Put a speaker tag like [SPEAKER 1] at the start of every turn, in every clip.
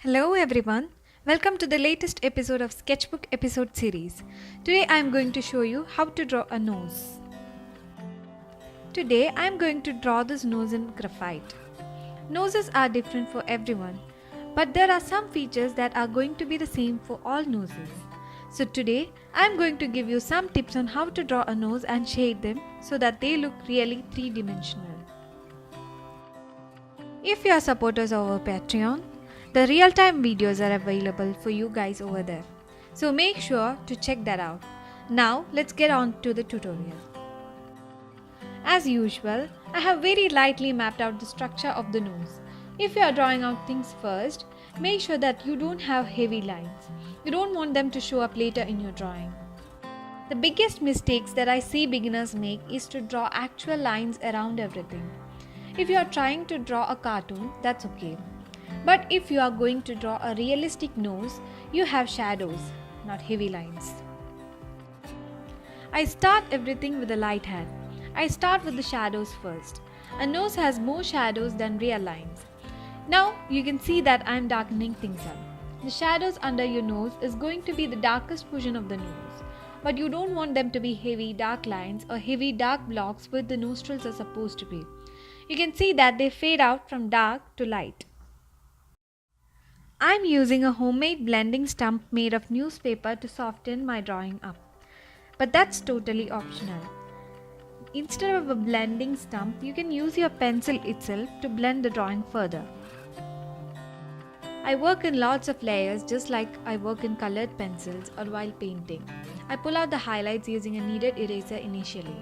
[SPEAKER 1] Hello everyone, welcome to the latest episode of Sketchbook episode series. Today I am going to show you how to draw a nose. Today I am going to draw this nose in graphite. Noses are different for everyone, but there are some features that are going to be the same for all noses. So today I am going to give you some tips on how to draw a nose and shade them so that they look really three-dimensional. If you are supporters of our Patreon, the real-time videos are available for you guys over there. So make sure to check that out. Now let's get on to the tutorial. As usual, I have very lightly mapped out the structure of the nose. If you are drawing out things first, make sure that you don't have heavy lines. You don't want them to show up later in your drawing. The biggest mistakes that I see beginners make is to draw actual lines around everything. If you are trying to draw a cartoon, that's okay. But if you are going to draw a realistic nose, you have shadows, not heavy lines. I start everything with a light hand. I start with the shadows first. A nose has more shadows than real lines. Now you can see that I am darkening things up. The shadows under your nose is going to be the darkest portion of the nose. But you don't want them to be heavy dark lines or heavy dark blocks where the nostrils are supposed to be. You can see that they fade out from dark to light. I am using a homemade blending stump made of newspaper to soften my drawing up. But that's totally optional. Instead of a blending stump, you can use your pencil itself to blend the drawing further. I work in lots of layers just like I work in colored pencils or while painting. I pull out the highlights using a kneaded eraser initially.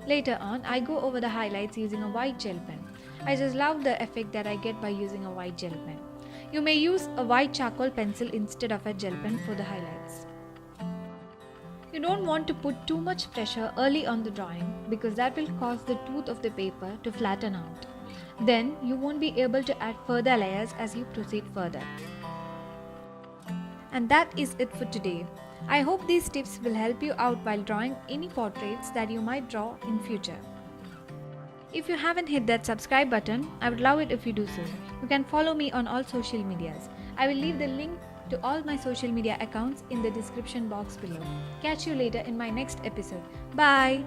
[SPEAKER 1] Later on, I go over the highlights using a white gel pen. I just love the effect that I get by using a white gel pen. You may use a white charcoal pencil instead of a gel pen for the highlights. You don't want to put too much pressure early on the drawing because that will cause the tooth of the paper to flatten out. Then you won't be able to add further layers as you proceed further. And that is it for today. I hope these tips will help you out while drawing any portraits that you might draw in future. If you haven't hit that subscribe button, I would love it if you do so. You can follow me on all social medias. I will leave the link to all my social media accounts in the description box below. Catch you later in my next episode. Bye!